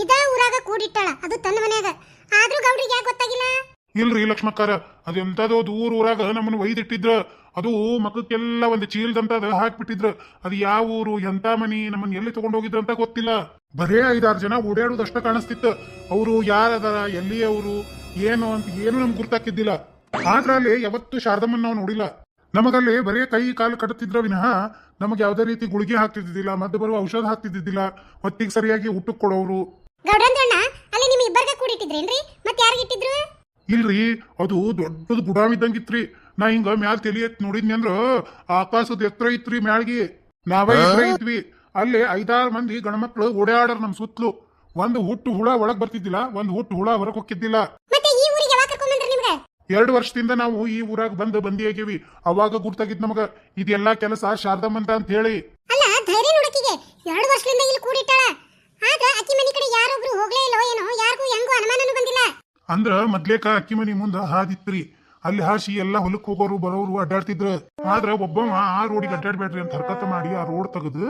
ಇದ ಊರಾಗ ಕೂಡಿಟ್ಟಾಳ, ಅದು ತನ್ನ ಮನ್ಯಾಗ. ಆದ್ರೂ ಗೌಡ್ರಿಗೆ ಯಾಕೆ ಗೊತ್ತಾಗಿಲ್ಲ? ಇಲ್ರಿ ಲಕ್ಷ್ಮಕ್ಕಾರ, ಅದೆಂತದೋ ದೂರ ಊರಾಗ ನಮ್ಮನ್ನ ಒಯ್ದಿಟ್ಟಿದ್ರ. ಅದು ಮಕ್ಕಕ್ಕೆಲ್ಲ ಒಂದು ಚೀಲ್ದಂತದ ಹಾಕ್ಬಿಟ್ಟಿದ್ರ. ಅದು ಯಾವ ಊರು, ಎಂತ ಮನಿ, ನಮ್ಮನ್ನ ಎಲ್ಲಿ ತಗೊಂಡ್ ಅಂತ ಗೊತ್ತಿಲ್ಲ. ಬರೇ 5-6 ಜನ ಓಡಾಡುದಷ್ಟ ಕಾಣಿಸ್ತಿತ್ತು. ಅವರು ಯಾರದಾರ, ಎಲ್ಲಿ ಅವರು, ಏನು ಅಂತ ಏನು ನಮ್ಗೆ ಗುರ್ತಾಕಿದ್ದಿಲ್ಲ. ಆದ್ರ ಅಲ್ಲಿ ಯಾವತ್ತು ಶಾರದಮ್ಮನ್ ನಾವು ನೋಡಿಲ್ಲ. ನಮಗಲ್ಲಿ ಬರೇ ಕೈ ಕಾಲು ಕಟ್ಟುತ್ತಿದ್ರ ವಿನಃ ನಮಗ್ ಯಾವ್ದೇ ರೀತಿ ಗುಳಿಗೆ ಹಾಕ್ತಿದ್ದಿಲ್ಲ, ಮದ್ದು ಬರುವ ಔಷಧ ಹಾಕ್ತಿದ್ದಿಲ್ಲ, ಹೊತ್ತಿಗೆ ಸರಿಯಾಗಿ ಊಟಕ್ಕೆ ಕೊಡೋರು. ಗೌಡ್ರಂದ್ರಣ್ಣ ಅಲ್ಲಿ ನಿಮ್ ಇಬ್ಬರ್ಗ ಕೂಡಿಟ್ಟಿದ್ರೇನ್ರಿ? ಮತ್ತೆ ಯಾರಿಗೆ ಇಟ್ಟಿದ್ರು? ಇಲ್ರಿ, ಅದು ದೊಡ್ಡದು ಗುಡಾಮ್ ಇದ್ದಂಗಿತ್ರಿ. ನಾ ಹಿಂಗ ಮ್ಯಾಲ ತಲಿ ಎತ್ ನೋಡಿದ್ನಿ ಅಂದ್ರ ಆಕಾಶದ ಎತ್ತರ ಇತ್ರಿ. ಮ್ಯಾಳ್ಗಿ ನಾವೇ ಎತ್ತರ ಇದ್ವಿ. ಅಲ್ಲಿ 5-6 ಮಂದಿ ಗಣಮಕ್ಳು ಓಡಾಡರ್ ನಮ್ ಸುತ್ತಲು. ಒಂದು ಹುಟ್ಟು ಹುಳ ಒಳಗ್ ಬರ್ತಿದ್ದಿಲ್ಲ, ಒಂದು ಹುಟ್ಟು ಹುಳ ಹೊರಗ್ ಹೋಗಿದ್ದಿಲ್ಲ. ಮತ್ತೆ ಈ ಊರಿಗೆ ಯಾವಾಗ ಕರ್ಕೊಂಡ್ ಬಂದ್ರಿ ನಿಮ್ಗೆ? 2 ವರ್ಷದಿಂದ ನಾವು ಈ ಊರಾಗ ಬಂದಿ ಆಗೇವಿ. ಅವಾಗ ಗುರ್ತಾಗಿದ್ ನಮಗ ಇದೆಲ್ಲಾ ಕೆಲಸ ಶಾರದಮ್ಮಂತ ಅಂತ ಹೇಳಿ. ಅಲ್ಲ, ಧೈರ್ಯ ನೋಡಕಿಗೆ 2 ವರ್ಷದಿಂದ ಇಲ್ಲಿ ಕೂಡಿಟ್ಟಾಳ. ಆಗ ಅಕ್ಕಿ ಮನಿ ಕಡೆ ಯಾರೊಬ್ರು ಹೋಗ್ಲೇ ಇಲ್ಲೋ ಏನೋ, ಯಾರಿಗೂ ಹೆಂಗೂ ಅನುಮಾನನೂ ಬಂದಿಲ್ಲ. ಅಂದ್ರ ಮೊದ್ಲೇಕ ಅಕ್ಕಿ ಮನಿ ಮುಂದ ಹಾದಿತ್ರಿ. ಅಲ್ಲಿ ಹಾಸಿ ಎಲ್ಲಾ ಹೊಲಕ್ ಹೋಗೋರು ಬರೋರು ಅಡ್ಡಾಡ್ತಿದ್ರ. ಆದ್ರ ಒಬ್ಬವ ಆ ರೋಡಿಗೆ ಅಡ್ಡಾಡ್ಬೇಡ್ರಿ ಅಂತ ಹರ್ಕತ ಮಾಡಿ ಆ ರೋಡ್ ತೆಗೆದು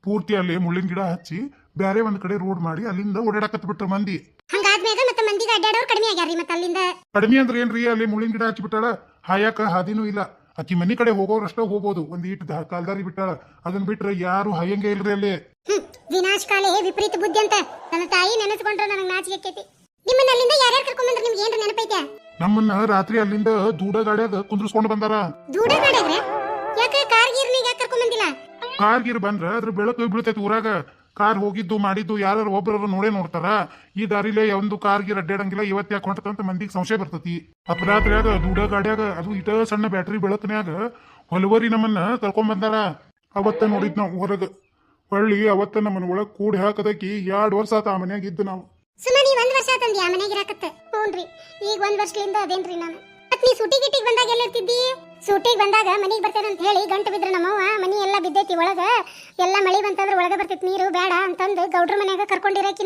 ಪೂರ್ತಿ ಅಲ್ಲಿ ಮುಳ್ಳಿನ ಗಿಡ ಹಚ್ಚಿ ಬ್ಯಾರೆ ಒಂದ್ ಕಡೆ ರೋಡ್ ಮಾಡಿ ಅಲ್ಲಿಂದ ಓಡಾಡಕತ್ ಬಿಟ್ರ ಮಂದಿ. ಹಂಗಾದ್ಮ್ಯಾಗ ಮತ್ತೆ ಮಂದಿಗೆ ಅಡ್ಡಾಡೋರು ಕಡಿಮೆ ಆಗ್ಯಾರ್ರಿ. ಮತ್ತೆ ಅಲ್ಲಿಂದ ಕಡಿಮೆ ಅಂದ್ರೆ ಏನ್ರಿ, ಅಲ್ಲಿ ಮುಳ್ಳಿನ ಗಿಡ ಹಚ್ಚಿಬಿಟ್ಟಾಳ. ಹಾಯಾಕ ಹಾದಿನೂ ಇಲ್ಲ. ಅಕ್ಕಿ ಮನಿ ಕಡೆ ಹೋಗೋರಷ್ಟ ಹೋಗ್ಬೋದು, ಒಂದ್ ಈಟ್ ಕಾಲ್ದಾರಿ ಬಿಟ್ಟಾಳ. ಅದನ್ ಬಿಟ್ರೆ ಯಾರು ಹಾಯಂಗೆ ಇಲ್ರಿ ಅಲ್ಲಿ. ವಿನಾಶಕಾಲೆ ವಿಪರೀತ ಬುದ್ಧಿ ಅಂತ ನನ್ನ ತಾಯಿ ನೆನೆಸ್ಕೊಂಡ್ರೆ ನನಗೆ ನಾಚಿಕೆ ಆಕೈತಿ. ನಿಮ್ಮನ್ನ ಅಲ್ಲಿಂದ ಯಾರ್ಯಾರು ಕರ್ಕೊಂಡ್ ಬಂದ್ರೆ ನಿಮ್ಗೆ ಏನ್ರ ನೆನಪೈತೆ? ನಮ್ಮನ್ನ ರಾತ್ರಿ ಅಲ್ಲಿಂದ ದೂಡ ಗಾಡ್ಯಾಗ ಕುಂದ್ರಸ್ಕೊಂಡ್ ಬಂದಾರ. ದೂಡ ಗಾಡ್ಯಾಗ್ರೆ? ಯಾಕೆ ಕಾರ್ಗೀರ್ನಿಗೆ ಯಾಕೆ ಕರ್ಕೊಂಡ್ ಬಂದಿಲ್ಲ? ಕಾರ್ಗಿರ್ ಬಂದ್ರ ಅದ್ರ ಬೆಳಕು ಬೀಳ್ತೈತಿ ಊರಾಗ. ಕಾರ್ ಹೋಗಿದ್ದು ಮಾಡಿದ್ದು ಯಾರು ಒಬ್ರು ನೋಡೇ ನೋಡ್ತಾರ. ಈ ದಾರಿಲೇ ಒಂದು ಕಾರ್ಗಿರ್ ಅಡ್ಡಾಡಂಗಿಲ್ಲ. ಇವತ್ತು ಯಾಕೆ ಹೊಂಟಂತ ಮಂದಿಗೆ ಸಂಶಯ ಬರ್ತತಿ. ಅಪರಾತ್ರಿಯಾಗ ದೂಡ ಗಾಡ್ಯಾಗ ಅದು ಇಟ ಸಣ್ಣ ಬ್ಯಾಟ್ರಿ ಬೆಳಕನ್ಯಾಗ ಹೊಲವರಿ ನಮ್ಮನ್ನ ಕರ್ಕೊಂಡ್ ಬಂದಾರ. ಅವತ್ತ ನೋಡಿದ್ ನಾವು ಹೊರಗ. ಹೊಳ್ಳಿ ಅವತ್ತ ನಮ್ಮನ್ನ ಒಳಗ್ ಕೂಡಿ ಹಾಕದಕ್ಕಿ 2 ವರ್ಷ ಆತ ಆ ಮನ್ಯಾಗ ಇದ್ದು ನಾವು. ಸುಮ್ಮನೆ 1 ವರ್ಷ ಆತಂದಿ ಆ ಮನೆಗೆ ಇರಾಕತ್ತ? ಹ್ಞೂನ್ರಿ, ಈಗ 1 ವರ್ಷದಿಂದ ಅದೇನ್ರಿ ನಾನು. ಮತ್ ನೀ ಸೂಟಿಗೆ ಬಂದಾಗ ಎಲ್ಲ ಇರ್ತಿದ್ದಿ? ಸೂಟಿಗೆ ಬಂದಾಗ ಮನೆಗೆ ಬರ್ತೇನೆ ಅಂತ ಹೇಳಿ ಗಂಟು ಬಿದ್ರ ನಮ್ಮವ್ವ. ಮನಿ ಎಲ್ಲ ಬಿದ್ದೈತಿ ಒಳಗ, ಎಲ್ಲ ಮಳಿ ಬಂತಂದ್ರ ಒಳಗ ಬರ್ತೈತಿ ನೀರು, ಬೇಡ ಅಂತಂದು ಗೌಡ್ರ ಮನ್ಯಾಗ ಕರ್ಕೊಂಡಿರಾಕಿ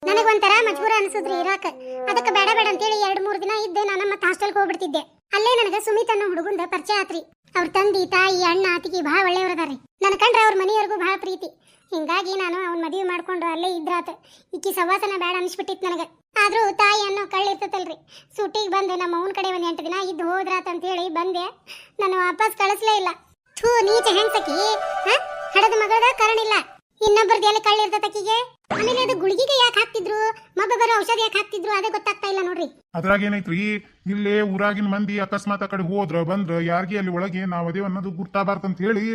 ನನಗೊಂಥರ ಮಜಬೂರ ಅನ್ಸುದ್ರಿ ಇರಾಕ. ಅದಕ್ಕೆ ಬೇಡ ಬೇಡ ಅಂತೇಳಿ 2-3 ದಿನ ಇದ್ದೆ. ನಾನು ಮತ್ತೆ ಹಾಸ್ಟೆಲ್ಗೆ ಹೋಗ್ಬಿಡ್ತಿದ್ದೆ. ಅಲ್ಲೇ ನನಗೆ ಸುಮಿತ್ ಅನ್ನೋ ಹುಡುಗಂದ ಪರಿಚಯ ಆತ್ರಿ. ಅವ್ರ ತಂದಿ ತಾಯಿ ಅಣ್ಣ ಅತಿಗೆ ಬಹಳ ಒಳ್ಳೆಯವ್ರದಾರಿ. ನನ್ನ ಕಂಡ್ರೆ ಅವ್ರ ಮನೆಯವ್ರಿಗೂ ಬಹಳ ಪ್ರೀತಿ. ಹಿಂಗಾಗಿ ನಾನು ಅವ್ನ ಮದುವೆ ಮಾಡ್ಕೊಂಡು ಅಲ್ಲೇ ಇದ್ರಾತ. ಈಕಿ ಸವಾಸನ ಬೇಡ ಅನ್ಸ್ಬಿಟ್ಟಿತ್ತು ನನಗೆ. ಆದ್ರೂ ತಾಯಿ ಅನ್ನೋ ಕಳ್ಳಿರ್ತತಲ್ರಿ. ಸೂಟಿಗೆ ಬಂದೆ, ನಮ್ಮ ಅವನ ಕಡೆ 1 8 ದಿನ ಇದ್ದು ಹೋದ್ರಾತ ಅಂತ ಹೇಳಿ ಬಂದೆ. ನಾನು ವಾಪಸ್ ಕಳಿಸ್ಲೇ ಇಲ್ಲ. ಥೂ, ನೀಚ ಹೆಣ್ಸಕಿ. ಹಡದ ಮಗಳದ ಕರಣಿಲ್ಲ, ಇನ್ನೊಬ್ಬರದ್ದು ಎಲ್ಲಿ ಕಳ್ಳಿರ್ತತಕಿಗೆ. ಆಮೇಲೆ ಅದು ಗುಳಿಗೆಗೆ ಯಾಕೆ ಹಾಕ್ತಿದ್ರು, ಮಬ್ಬ ಬರೋ ಔಷಧಿ ಯಾಕೆ ಹಾಕ್ತಿದ್ರು, ಅದೇ ಗೊತ್ತಾಗ್ತಾ ಇಲ್ಲ ನೋಡ್ರಿ. ಅದ್ರಾಗ ಏನೈತ್ರಿ, ಇಲ್ಲೇ ಊರಾಗಿನ ಮಂದಿ ಅಕಸ್ಮಾತ್ ಆ ಕಡೆ ಹೋದ್ರ ಬಂದ್ರ ಯಾರಿಗೆ ಅಲ್ಲಿ ಒಳಗೆ ನಾವ್ ಅದೇವ್ ಅನ್ನೋದು ಗುರ್ತಾಬಾರ್ದಂತ ಹೇಳಿ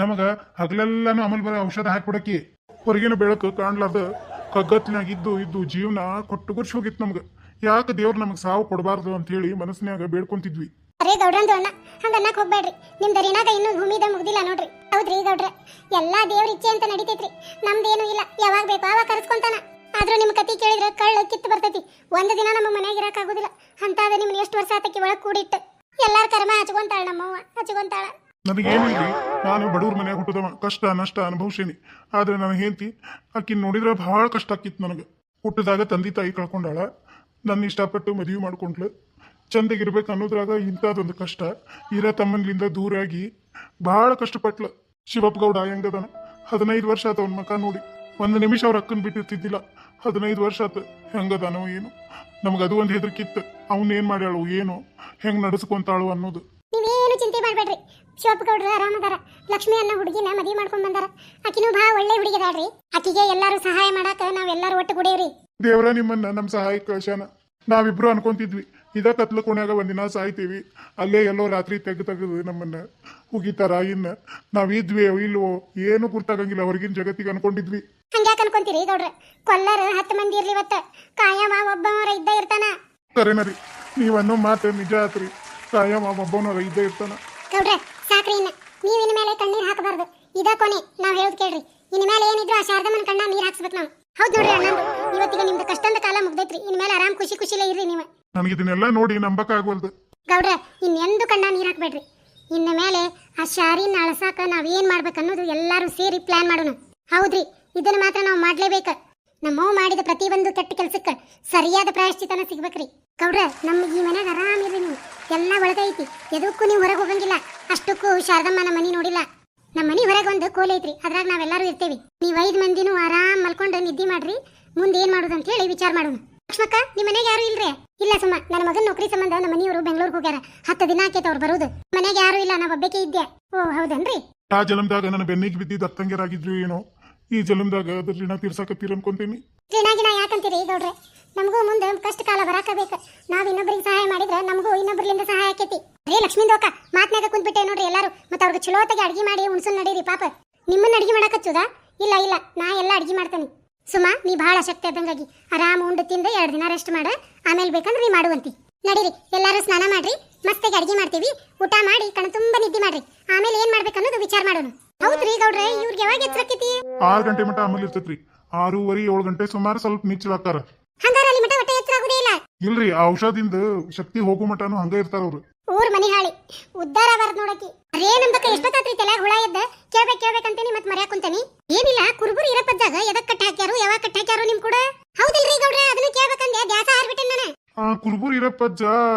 ನಮಗ ಹಗಲೆಲ್ಲಾನು ಅಮಲ್ ಬರೋ ಔಷಧ ಹಾಕ್ಬಿಡಕಿ. ಹೊರಗಿನ ಬೆಳಕು ಕಾಣ್ಲಾರ್ದ ಕಗ್ಗತ್ನಾಗ ಇದ್ದು ಜೀವನ ಕೊಟ್ಟುಗುರ್ಸಿ ಹೋಗಿತ್ತು ನಮ್ಗ. ಯಾಕೆ ದೇವ್ರ ನಮಗ್ ಸಾವು ಕೊಡಬಾರ್ದು ಅಂತ ಹೇಳಿ ಮನಸ್ಸಿನಾಗ ಬೇಡ್ಕೊಂತಿದ್ವಿ. ಅರೇ ಗೌಡ್ರಂದು ಅಣ್ಣ, ಹಂಗ ಅನ್ನಕ್ ಹೋಗ್ಬೇಡ್ರಿ. ನಿಮ್ ದರಿನಾಗ ಇನ್ನೂ ಭೂಮಿದ ಮುಗ್ದಿಲ್ಲ ನೋಡ್ರಿ. ಹೌದ್ರಿ ಗೌಡ್ರ, ಎಲ್ಲಾ ದೇವ್ರ ಇಚ್ಛೆ ಅಂತ ನಡಿತೈತ್ರಿ. ನಮ್ದೇನು ಇಲ್ಲ, ಯಾವಾಗ ಬೇಕೋ ಅವಾಗ ಕರ್ಸ್ಕೊಂತಾನ. ಆದ್ರೂ ನಿಮ್ ಕತಿ ಕೇಳಿದ್ರೆ ಕಳ್ಳ ಕಿತ್ತು ಬರ್ತೈತಿ. 1 ದಿನ ನಮ್ಮ ಮನ್ಯಾಗ ಇರಕ್ ಆಗುದಿಲ್ಲ. ಅಂತಾದ ನಿಮ್ನ ಎಷ್ಟು ವರ್ಷ ಆತಕಿ ಒಳಗ್ ಕೂಡಿಟ್ಟು ಎಲ್ಲಾರ ಕರ್ಮ ಹಚ್ಕೊಂತಾಳ. ನಮ್ಮವ್ವ ಹಚ್ಕೊಂತಾಳ. ನನಗೇನಿಲ್ರಿ, ನಾನು ಬಡವ್ರ ಮನ್ಯಾಗ ಹುಟ್ಟದವ, ಕಷ್ಟ ನಷ್ಟ ಅನುಭವಿಸೇನಿ. ಆದ್ರೆ ನನ್ನ ಹೆಂಡತಿ ಆಕಿನ್ ನೋಡಿದ್ರೆ ಬಹಳ ಕಷ್ಟ ಆಕಿತ್ತು ನನಗೆ. ಹುಟ್ಟದಾಗ ತಂದೆ ತಾಯಿ ಕಳ್ಕೊಂಡಾಳ, ನನ್ನ ಇಷ್ಟಪಟ್ಟು ಮದುವೆ ಮಾಡ್ಕೊಂಡ್ಲು. ಚಂದಗಿರ್ಬೇಕು ಅನ್ನೋದ್ರಾಗ ಇಂಥದೊಂದು ಕಷ್ಟ. ಇರ ತಮ್ಮನ್ಲಿಂದ ದೂರಾಗಿ ಬಹಳ ಕಷ್ಟಪಟ್ಲ. ಶಿವಪ್ಪ ಗೌಡ ಹೆಂಗದನ, 15 ವರ್ಷ ಆತ ಅವ್ನ ಮಕ ನೋಡಿ. 1 ನಿಮಿಷ ಅವ್ರ ಅಕ್ಕನ್ ಬಿಟ್ಟಿರ್ತಿದ್ದಿಲ್ಲ. 15 ವರ್ಷ ಆತ. ಹೆಂಗದಾನೋ ಏನು, ನಮಗದು ಒಂದು ಹೆದರ್ಕಿತ್ತು. ಅವನೇನ್ ಮಾಡ್ಯಾಳು ಏನೋ, ಹೆಂಗ್ ನಡೆಸ್ಕೊಂತಾಳು ಅನ್ನೋದು. ನೀವೇನು ಚಿಂತೆ ಮಾಡ್ಬೇಡ್ರಿ. ಶಿವಪ್ಪ ಗೌಡ್ರ ಆರಾಮದಾರ. ಲಕ್ಷ್ಮಿ ಅನ್ನೋ ಹುಡುಗಿನ ಮದುವೆ ಮಾಡ್ಕೊಂಡ್ ಬಂದಾರ. ಆಕಿನೂ ಬಹಳ ಒಳ್ಳೆ ಹುಡುಗಿದಾಳ್ರಿ. ಆಕಿಗೆ ಎಲ್ಲಾರು ಸಹಾಯ ಮಾಡಾಕ ನಾವೆಲ್ಲರೂ ಒಟ್ಟು ಕೂಡೇವ್ರಿ. ದೇವ್ರ ನಿಮ್ಮನ್ನ ನಮ್ ಸಹಾಯ ಕಳ್ಸ್ಯಾನ. ನಾವಿಬ್ರು ಅನ್ಕೊಂತಿದ್ವಿ ಇದ ಕತ್ಲ ಕೋಣ್ಯಾಗ 1 ದಿನ ಸಾಯ್ತೀವಿ, ಅಲ್ಲೇ ಎಲ್ಲೋ ರಾತ್ರಿ ತೆಗೆದು ನಮ್ಮನ್ನ ಹೋಗಿತಾರ. ಇನ್ನ ನಾವಿದ್ವಿ ಇಲ್ವೋ ಏನು ಗುರ್ತಾಗಂಗಿಲ್ಲ. ಹೊರಗಿನ ಜಗತ್ತಿಗೆ ಅನ್ಕೊಂಡಿದ್ವಿ. ಹಂಗ್ಯಾಕ್ ಅನ್ಕೊಂತೀರಿ ಗೌಡ್ರ? ಕೊಲ್ಲರು 10 ಮಂದಿ ಇರ್ಲಿ, ಇವತ್ತ ಕಾಯಮ ಒಬ್ಬವರ ಇದ್ದ ಇರ್ತಾನ. ಕರೆನರಿ, ನೀವನ್ನೋ ಮಾತು ನಿಜ ಆತ್ರಿ. ಕಾಯಮ ಒಬ್ಬವನರ ಇದ್ದ ಇರ್ತಾನ. ಗೌಡ್ರ ಸಾಕ್ರಿ, ನೀವ್ ಇನ್ ಮೇಲೆ ಕಣ್ಣೀರ್ ಹಾಕಬಾರ್ದು. ಇದ ಕೊನೆ, ನಾವ್ ಹೇಳೋದ್ ಕೇಳ್ರಿ. ಇನ್ ಮೇಲೆ ಏನಿದ್ರು ಆ ಶಾರದಮ್ಮನ ಕಣ್ಣ ನೀರ್ ಹಾಕ್ಸ್ಬೇಕು ನಾವು. ಹೌದ್ ನೋಡ್ರಿ ಅಣ್ಣಂದು, ಇವತ್ತಿಗೆ ನಿಮ್ದು ಕಷ್ಟಂದ ಕಾಲ ಮುಗ್ದೈತ್ರಿ. ಇನ್ ಮೇಲೆ ಆರಾಮ್ ಖುಷಿಲೇ ಇರ್ರಿ ನೀವು. ನನಗೆ ಇದನ್ನೆಲ್ಲ ನೋಡಿ ನಂಬಕ್ ಆಗ್ವಲ್ದು. ಗೌಡ್ರ, ಇನ್ನೆಂದು ಕಣ್ಣ ನೀರ್ ಹಾಕ್ಬೇಡ್ರಿ. ಇನ್ನ ಮೇಲೆ ಆ ಶಾರಿನ ಅಳಸಾಕ ನಾವ್ ಏನ್ ಮಾಡ್ಬೇಕನ್ನೋದು ಎಲ್ಲಾರು ಸೇರಿ ಪ್ಲಾನ್ ಮಾಡೋಣ. ಹೌದ್ರಿ, ಇದನ್ನ ಮಾತ್ರ ನಾವು ಮಾಡ್ಲೇಬೇಕ. ನಮ್ಮವ್ ಮಾಡಿದ ಪ್ರತಿಯೊಂದು ಕೆಟ್ಟ ಕೆಲ್ಸಕ್ಕ ಸರಿಯಾದ ಪ್ರಾಯಶ್ಚಿತನ ಸಿಗ್ಬೇಕ್ರಿ. ಗೌಡ್ರ, ನಮ್ಮ ಈ ಮನ್ಯಾಗ ಆರಾಮಿರ್ರಿ ನೀವು. ಎಲ್ಲ ಒಳಗೈತಿ, ಎದಕ್ಕೂ ನೀವು ಹೊರಗೆ ಹೋಗಂಗಿಲ್ಲ. ಅಷ್ಟಕ್ಕೂ ಶಾರದಮ್ಮನ ಮನಿ ನೋಡಿಲ್ಲ. ನಮ್ಮ ಮನಿ ಹೊರಗೆ ಒಂದು ಕೋಲ್ ಐತ್ರಿ, ಅದ್ರಾಗ ನಾವೆಲ್ಲರೂ ಇರ್ತೇವಿ. ನೀವ್ 5 ಮಂದಿನೂ ಆರಾಮ್ ಮಲ್ಕೊಂಡು ನಿದ್ದೆ ಮಾಡ್ರಿ. ಮುಂದೆ ಏನ್ ಮಾಡೋದು ಅಂತ ಹೇಳಿ ವಿಚಾರ ಮಾಡೋಣ. ಲಕ್ಷ್ಮಕ್ಕ ನಿಮ್ಮ ಮನೆಗೆ ಯಾರು ಇಲ್ರಿ? ಇಲ್ಲ ಸುಮ್ಮ, ನನ್ನ ಮಗನ ನೌಕರಿ ಸಂಬಂಧ ನಮ್ಮ ಮನೆಯವರು ಬೆಂಗಳೂರಿಗೆ ಹೋಗ್ಯಾರ. 10 ದಿನ ಆಕೈತೆ ಅವ್ರು ಬರೋದು. ಮನೆಗೆ ಯಾರು ಇಲ್ಲ, ನಾ ಒಬ್ಬಕ್ಕೆ ಇದ್ದೆ. ಓ ಹೌದನ್ರಿ? ಆ ಜಲಮ್ದಾಗ ನನ್ನ ಬೆನ್ನಿಗೆ ಬಿದ್ದಿದ್ದು ಅತ್ತಂಗಿರಾಗಿದ್ರು ಏನೋ, ಈ ಜಲಮ್ದಾಗ ಅದ್ರ ಋಣ ತೀರ್ಸಾಕತ್ತೀರ ಅನ್ಕೊಂತೀನಿ. ಗಿಣ ಯಾಕಂತೀರಿ ಗೌಡ್ರೆ? ನಮಗೂ ಮುಂದೆ ಕಷ್ಟ ಕಾಲ ಬರಾಕಬೇಕು. ನಾವ್ ಇನ್ನೊಬ್ಬರಿಗೆ ಸಹಾಯ ಮಾಡಿದ್ರೆ ನಮಗೂ ಇನ್ನೊಬ್ಬರಿಂದ ಸಹಾಯ ಆಕೈತಿ. ರೇ ಲಕ್ಷ್ಮೀಂದೋಕ ಮಾತ್ನಾಗ ಕುಂತ್ಬಿಟ್ಟೆ ನೋಡ್ರಿ ಎಲ್ಲಾರು. ಮತ್ತೆ ಅವ್ರಿಗೆ ಚಲೋತ್ತಾಗಿ ಅಡ್ಗೆ ಮಾಡಿ ಉಣ್ಸನ್ ನಡೀರಿ ಪಾಪ. ನಿಮ್ಮನ್ನ ಅಡ್ಗೆ ಮಾಡಾಕಚ್ಚುದಾ? ಇಲ್ಲ ಇಲ್ಲ, ನಾ ಎಲ್ಲ ಅಡ್ಗೆ ಮಾಡ್ತೇನೆ. ಸುಮಾ, ನೀ ಬಹಳ ಶಕ್ತಿ ಆದಂಗಾಗಿ ಆರಾಮ್ ಉಂಡು ತಿಂದ 2 ದಿನ ರೆಸ್ಟ್ ಮಾಡ, ಆಮೇಲೆ ಬೇಕಂದ್ರೆ ನೀ ಮಾಡುವಂತಿ. ನಡೀರಿ ಎಲ್ಲಾರು ಸ್ನಾನ ಮಾಡ್ರಿ, ಮಸ್ತಾಗಿ ಅಡ್ಗೆ ಮಾಡ್ತೀವಿ. ಊಟ ಮಾಡಿ ಕಣ ತುಂಬಾ ನಿದ್ದೆ ಮಾಡ್ರಿ. ಆಮೇಲೆ ಏನ್ ಮಾಡ್ಬೇಕನ್ನೋದು ವಿಚಾರ ಮಾಡೋಣ. ಹೌದ್ರಿ ಗೌಡ್ರೆ, ಇವ್ರಿಗೆ ಯಾವಾಗ ಎಚ್ಚರಕ್ಕೈತಿ? 6 ಗಂಟೆ ಮಟ ಆಮೇಲೆ ಇರ್ತೈತ್ರಿ. 6:30 7 ಗಂಟೆ ಸುಮಾರು ಸ್ವಲ್ಪ ನಿಚ್ಚಲಾಕ್ತಾರ. ಹಂಗಾರ ಅಲ್ಲಿ ಮಟ ಹೊಟ್ಟೆ ಎಚ್ಚರ ಆಗುದೇ ಇಲ್ಲ? ಇಲ್ರಿ, ಆ ಔಷಧಿಂದ ಶಕ್ತಿ ಹೋಗೋ ಮಟನು ಹಂಗ ಇರ್ತಾರ ಅವ್ರು. ಊರ್ ಮನಿ ಹಾಳಿ ಉದ್ದಾರ ಬಾರದ್ ನೋಡಕಿ. ರೇ ನಮ್ದಕ್ಕ ಎಷ್ಟೊತ್ತಾತ್ರಿ ತಲ್ಯಾಗ ಹುಳ ಎದ್ದ ಕೇಳ್ಬೇಕಂತೇನಿ ಮತ್ ಮರ್ಯಾಕ್ ಕುಂತೇನಿ. ಏನಿಲ್ಲ, ಕುರುಬುರು ಇರಪ್ಪಜ್ಜಾಗ ಎದಕ್ ಕಟ್ಟ ಹಾಕ್ಯಾರು, ಯಾವಾಗ ಕಟ್ಟ ಹಾಕ್ಯಾರು ನಿಮ್ ಕೂಡ? ಹೌದಿಲ್ರಿ ಗೌಡ್ರೆ, ಅದನ್ನ ಕೇಳ್ಬೇಕಂದೆ ದ್ಯಾಸ ಹಾರ್ಬಿಟ್ಟೆ ನಾನು. ಕುರುಬೂರ್ ಇರಪ್ಪಜ್ಜ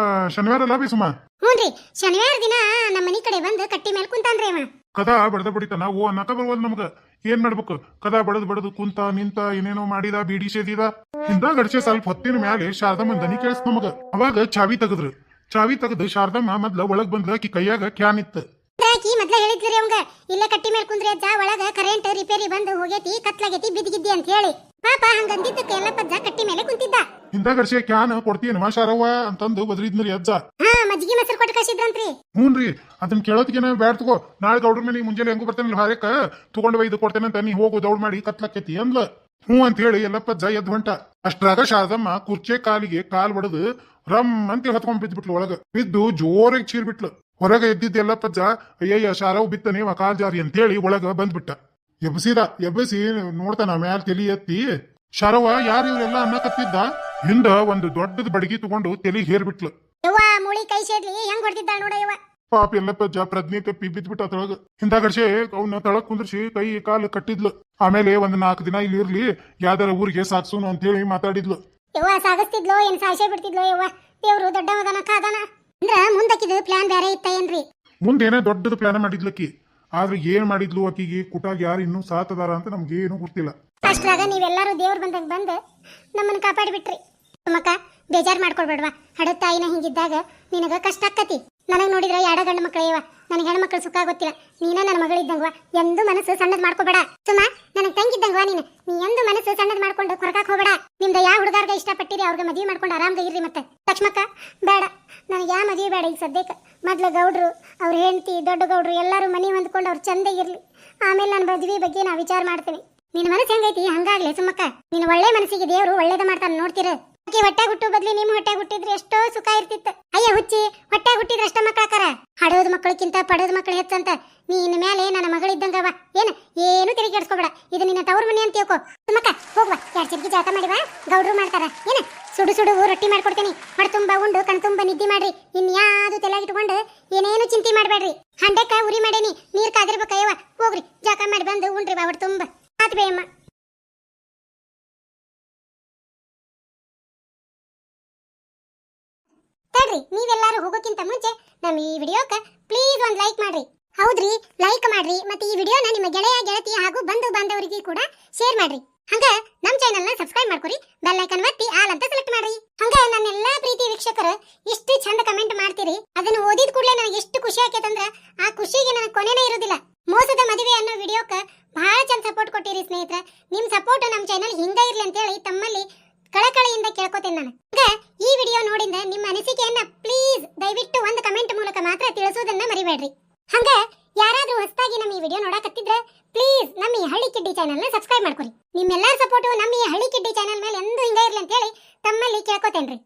ಶನಿವಾರ ಅಲ್ಲ ಬಿ ಸುಮಾ? ಹ್ಞೂನ್ರಿ, ಶನಿವಾರ ದಿನ ನಮ್ಮ ಮನಿ ಕಡೆ ಬಂದು ಕಟ್ಟಿ ಮೇಲೆ ಕುಂತಾನ್ರಿ ಅವ. ಕದಾ ಬಡದ ಬಡಿತಾನ, ಓ ಅನ್ನಕ ಬರ್ವಲ್ ನಮ್ಗ. ಏನ್ ಮಾಡ್ಬೇಕು? ಕದಾ ಬಡದು ಕುಂತ ನಿಂತ ಏನೇನೋ ಮಾಡಿದ, ಬೀಡಿ ಸೇದಿದ. ಹಿಂದ ಗಡ್ಸೆ ಸ್ವಲ್ಪ ಹೊತ್ತಿನ ಮ್ಯಾಲೆ ಶಾರದಮ್ಮನ ದನಿ ಕೇಳಿಸ್ ನಮಗ. ಅವಾಗ ಚಾವಿ ತೆಗದ್ರು. ಚಾವಿ ತೆಗೆದು ಶಾರದಮ್ಮ ಮೊದ್ಲ ಒಳಗ್ ಬಂದ್ರ ಆಕಿ ಕೈಯಾಗ ಕ್ಯಾನ್ ಇತ್ತ. ಆಕಿ ಮೊದ್ಲ ಹೇಳಿದ್ರಿ ಅವಂಗ, ಇಲ್ಲೇ ಕಟ್ಟಿ ಮೇಲೆ ಕುಂದ್ರಿ ಅಜ್ಜ, ಒಳಗ ಕರೆಂಟ್ ರಿಪೇರಿ ಬಂದು ಹೋಗೈತಿ, ಕತ್ಲಾಗೈತಿ, ಬಿದ್ದಿಗಿದ್ದಿ ಅಂತ ಹೇಳಿ. ಪಾಪ ಹಂಗಂದಿದ್ದಕ್ಕೆ ಎಲ್ಲಪ್ಪಜ್ಜ ಕಟ್ಟಿ ಮೇಲೆ ಕುಂತಿದ್ದ. ಹಿಂದ ಗಡ್ಸೆ ಕ್ಯಾನ್ ಕೊಡ್ತೀನ ಶಾರವ್ವ ಅಂತಂದು ಬದ್ರಿದ್ನರಿ ಅಜ್ಜ. ಮಜ್ಜಿಗೆ ಮೊಸರು ಕೊಟ್ಟು ಕಳ್ಸಿದ್ರಂತ್ರಿ. ಹ್ಞೂನ್ರಿ, ಅದನ್ನ ಕೇಳೋದ್ಗೇನ ಬ್ಯಾಡ್ ತಗೋ, ನಾಳೆ ಗೌಡ್ರ ಮನೆಗೆ ಮುಂಜಾನೆ ಹೆಂಗು ಬರ್ತೇನೆ ಹಾರಕ್ಕ ತಗೊಂಡು ಒಯ್ದು ಕೊಡ್ತೇನೆ ಅಂತ ನೀ ಹೋಗು ದೌಡ್ ಮಾಡಿ ಕತ್ಲಕ್ಕೈತಿ ಅಂದ್ಲ. ಹ್ಞೂ ಅಂತ ಹೇಳಿ ಎಲ್ಲಪ್ಪಜ್ಜ ಎದ್ದು ಹೊಂಟ. ಅಷ್ಟ್ರಾಗ ಶಾರದಮ್ಮ ಕುರ್ಚೆ ಕಾಲಿಗೆ ಕಾಲ್ ಬಡದು ರಮ್ ಅಂತ ಹೊತ್ಕೊಂಡ್ ಬಿದ್ಬಿಟ್ಲು. ಒಳಗ ಬಿದ್ದು ಜೋರಾಗಿ ಚೀರ್ಬಿಟ್ಲು. ಹೊರಗ ಎದ್ದಿದ್ದ ಎಲ್ಲಪ್ಪಜ್ಜ ಅಯ್ಯಯ್ಯ ಶಾರವ್ ಬಿತ್ತನೆ ಕಾಲ್ ಜಾರಿ ಅಂತ ಹೇಳಿ ಒಳಗ ಬಂದ್ಬಿಟ್ಟ. ಎಬ್ಬಸಿ ನೋಡ್ತಾನ ಮ್ಯಾಲ ತಲಿ ಎತ್ತಿ, ಶಾರವ್ವ ಯಾರು ಇವರೆಲ್ಲ ಅನ್ನಕತ್ತಿದ್ದ. ಹಿಂದ ಒಂದು ದೊಡ್ಡದ ಬಡಗಿ ತಗೊಂಡು ತಲಿ ಹೇರ್ಬಿಟ್ಲು. ಮೂಳಿ ಕೈ ಸೇದ್ಲಿ ಹೆಂಗ್ ಹೊಡೆದಿದ್ದಾಳ ನೋಡ ಯವ್ವ. ಪಾಪ ಎಲ್ಲಪ್ಪಜ್ಜ ಪ್ರಜ್ಞೆ ತಪ್ಪಿ ಬಿದ್ಬಿಟ್ಟ ಅದ್ರೊಳಗ. ಹಿಂದ ಗಡ್ಸೆ ಅವನ್ನ ತಳಕ್ ಕುಂದ್ರಿಸಿ ಕೈ ಕಾಲು ಕಟ್ಟಿದ್ಲು. ಆಮೇಲೆ 4 ದಿನ ಇಲ್ಲಿ ಇರ್ಲಿ, ಯಾವ್ದಾರ ಊರಿಗೆ ಸಾಕ್ಸೋನು ಅಂತ ಹೇಳಿ ಮಾತಾಡಿದ್ಲು. ಯವ್ವ ಸಾಗಿಸ್ತಿದ್ಲೋ ಏನ್ ಸಾಯಿಸೇ ಬಿಡ್ತಿದ್ಲೋ ಯವ್ವ. ದೇವ್ರು ದೊಡ್ಡವದನ ಕಾದನ ಅಂದ್ರ ಮುಂದಕ್ಕಿದ ಪ್ಲಾನ್ ಬೇರೆ ಇತ್ತ ಏನ್ರಿ? ಮುಂದೇನೇ ದೊಡ್ಡದು ಪ್ಲಾನ್ ಮಾಡಿದ್ಲಕ್ಕಿ. ಆದ್ರೆ ಏನ್ ಮಾಡಿದ್ಲು ಆಕಿಗೆ ಕುಟಾಗ ಯಾರು ಇನ್ನೂ ಸಾತದಾರ ಅಂತ ನಮ್ಗೇನು ಗೊತ್ತಿಲ್ಲ. ಅಷ್ಟ್ರಾಗ ನೀವೆಲ್ಲಾರು ದೇವ್ರ ಬಂದಾಗ ಬಂದು ನಮ್ಮನ್ನ ಕಾಪಾಡಿಬಿಟ್ರಿ. ಮಕ್ಕ ಬೇಜಾರ್ ಮಾಡ್ಕೊಳ್ಬೇಡ್ವಾ. ಹಡತಾಯಿನ ಹಿಂಗಿದ್ದಾಗ ನಿನಗ ಕಷ್ಟ ಆಕ್ಕತಿ. ನನಗ್ ನೋಡಿದ್ರ 2 ಗಂಡು ಮಕ್ಕಳೇವ, ನನಗೆ ಹೆಣ್ಮಕ್ಳು ಸುಖ ಗೊತ್ತಿಲ್ಲ. ನೀನ ನನ್ನ ಮಗಳಿದ್ದಂಗವಾ, ಎಂದು ಮನಸ್ಸು ಸಣ್ಣದ್ ಮಾಡ್ಕೋಬೇಡ. ಸುಮ್ಮ ನನಗ್ ತಂಗಿದ್ದಂಗವಾ ನೀ ಎಂದು ಮನಸ್ಸು ಸಣ್ಣದ್ ಮಾಡ್ಕೊಂಡು ಕೊರಕಾಕ್ ಹೋಗ್ಬೇಡ. ನಿಮ್ದ ಯಾವ ಹುಡುಗಾರ್ಗ ಇಷ್ಟಪಟ್ಟಿರಿ ಅವ್ರಿಗೆ ಮದ್ವೆ ಮಾಡ್ಕೊಂಡು ಆರಾಮ್ಗ ಇರ್ರಿ. ಮತ್ತೆ ಲಕ್ಷ್ಮಕ್ಕ ಬೇಡ, ನನಗೆ ಯಾವ ಮದ್ವೆ ಬೇಡ ಈಗ ಸದ್ಯಕ್ಕೆ. ಮೊದ್ಲು ಗೌಡ್ರು, ಅವ್ರ ಹೆಂಡತಿ, ದೊಡ್ಡ ಗೌಡ್ರು ಎಲ್ಲರೂ ಮನೆ ಹೊಂದ್ಕೊಂಡು ಅವ್ರು ಚಂದ ಇರ್ಲಿ. ಆಮೇಲೆ ನನ್ನ ಮದ್ವೆ ಬಗ್ಗೆ ನಾ ವಿಚಾರ ಮಾಡ್ತೀನಿ. ನಿನ್ನ ಮನಸ್ಸು ಹೆಂಗೈತಿ ಹಂಗಾಗ್ಲಿ ಸುಮ್ಮಕ್ಕ. ನಿನ್ನ ಒಳ್ಳೆ ಮನಸ್ಸಿಗೆ ದೇವ್ರು ಒಳ್ಳೇದ ಮಾಡ್ತಾನೆ ನೋಡ್ತೀರ. ಆಕೆ ಹೊಟ್ಟೆ ಹುಟ್ಟು ಬದ್ಲಿ ನಿಮ್ಮ ಹೊಟ್ಟೆ ಹುಟ್ಟಿದ್ರೆ ಎಷ್ಟೋ ಸುಖ ಇರ್ತಿತ್ತು. ಅಯ್ಯ ಹುಚ್ಚಿ, ಹೊಟ್ಟೆ ಹುಟ್ಟಿದ್ರೆ ಅಷ್ಟ ಮಕ್ಕಳಾಕಾರ. ಹಡೋದ್ ಮಕ್ಕಳಕ್ಕಿಂತ ಪಡೋದ್ ಮಕ್ಕಳು ಹೆಚ್ಚಂತ. ನೀನ್ ಮೇಲೆ ನನ್ನ ಮಗಳಿದ್ದಂಗವ. ಏನು ತಿರುಗಿ ಕೆಡ್ಸ್ಕೊಬೇಡ. ಇದು ನಿನ್ನ ತವ್ರ ಮನೆ ಅಂತ ತಿಳ್ಕೊ. ಸುಮ್ಮಕ್ಕ ಹೋಗ್ವಾ, 2 ಚಿರ್ಗಿ ಜಾತ ಮಾಡಿವಾ, ಗೌಡ್ರು ಮಾಡ್ತಾರ. ಸುಡು ರೊಟ್ಟಿ ಮಾಡ್ಕೊಡ್ತೀನಿ. ಹೊಡೆ ತುಂಬಾ ಉಂಡು ಕಣ್ ತುಂಬಾ ನಿದ್ದೆ ಮಾಡ್ರಿ. ಇನ್ಯಾವುದು ತಲೆಗಿಟ್ಕೊಂಡು ಏನೇನು ಚಿಂತೆ ಮಾಡ್ಬೇಡ್ರಿ. ಹಂಡೆಕ್ಕ ಉರಿ ಮಾಡೇನಿ, ನೀರ್ ಕಾದಿರ್ಬೇಕಯ್ಯವ. ಹೋಗ್ರಿ ಜಾಕ ಮಾಡಿ ಬಂದು ಉಂಡ್ರಿ ಬಾ ಹೊಡೆ ತುಂಬಾ. ಆತ್ ಬೇಯಮ್ಮ. ತಡ್ರಿ, ನೀವೆಲ್ಲಾರು ಹೋಗೋಕ್ಕಿಂತ ಮುಂಚೆ ನಮ್ಮ ಈ ವಿಡಿಯೋಕ ಪ್ಲೀಸ್ ಒಂದು ಲೈಕ್ ಮಾಡ್ರಿ. ಹೌದ್ರಿ, ಲೈಕ್ ಮಾಡ್ರಿ. ಮತ್ತೆ ಈ ವಿಡಿಯೋನ ನಿಮ್ಮ ಗೆಳೆಯ ಗೆಳತಿ ಹಾಗೂ ಬಂಧು ಬಾಂಧವರಿಗೆ ಕೂಡ ಶೇರ್ ಮಾಡ್ರಿ. ಹಂಗ ನಮ್ಮ ಚಾನೆಲ್ನ ಸಬ್ಸ್ಕ್ರೈಬ್ ಮಾಡ್ಕೊರಿ. ಬೆಲ್ ಐಕಾನ್ ಒತ್ತಿ ಆಲ್ ಅಂತ ಸೆಲೆಕ್ಟ್ ಮಾಡ್ರಿ. ಹಂಗ ನನ್ನೆಲ್ಲಾ ಪ್ರೀತಿ ವೀಕ್ಷಕರು ಇಷ್ಟು ಚಂದ ಕಮೆಂಟ್ ಮಾಡ್ತೀರಿ. ಅದನ್ನು ಓದಿದ ಕೂಡಲೇ ನನಗೆ ಎಷ್ಟು ಖುಷಿ ಆಕೈತಂದ್ರ ಆ ಖುಷಿಗೆ ನನಗೆ ಕೊನೆನೇ ಇರೋದಿಲ್ಲ. ಮೋಸದ ಮದುವೆ ಅನ್ನೋ ವಿಡಿಯೋಕ ಬಹಳ ಚಂದ ಸಪೋರ್ಟ್ ಕೊಟ್ಟಿರಿ ಸ್ನೇಹಿತರೆ. ನಿಮ್ ಸಪೋರ್ಟ್ ನಮ್ಮ ಚಾನೆಲ್ ಹಿಂಗ ಇರ್ಲಿ ಅಂತ ಹೇಳಿ ತಮ್ಮಲ್ಲಿ ಕಳಕಳಿಯಿಂದ ಕೇಳ್ಕೊತೇನೆ ನಾನು. ಈ ವಿಡಿಯೋ ನೋಡಿಂದ ನಿಮ್ಮ ಅನಿಸಿಕೆಯನ್ನ ಪ್ಲೀಸ್ ದಯವಿಟ್ಟು ಒಂದು ಕಮೆಂಟ್ ಮೂಲಕ ಮಾತ್ರ ತಿಳಿಸೋದನ್ನ ಮರಿಬೇಡ್ರಿ. ಹಂಗ ಯಾರಾದ್ರೂ ಹೊಸದಾಗಿ ನಮ್ಮ ಈ ವಿಡಿಯೋ ನೋಡಕತ್ತಿದ್ರೆ ಪ್ಲೀಸ್ ನಮ್ಮ ಈ ಹಳ್ಳಿ ಕಿಡ್ಡಿ ಚಾನೆಲ್ನ ಸಬ್ಸ್ಕ್ರೈಬ್ ಮಾಡ್ಕೊರಿ. ನಿಮ್ಮೆಲ್ಲರ ಸಪೋರ್ಟು ನಮ್ಮ ಈ ಹಳ್ಳಿ ಕಿಡ್ಡಿ ಚಾನೆಲ್ ಮೇಲೆ ಎಂದು ಹಿಂಗ ಇರ್ಲಿ ಅಂತ ಹೇಳಿ ತಮ್ಮಲ್ಲಿ ಕೇಳ್ಕೊತೇನ್ರಿ.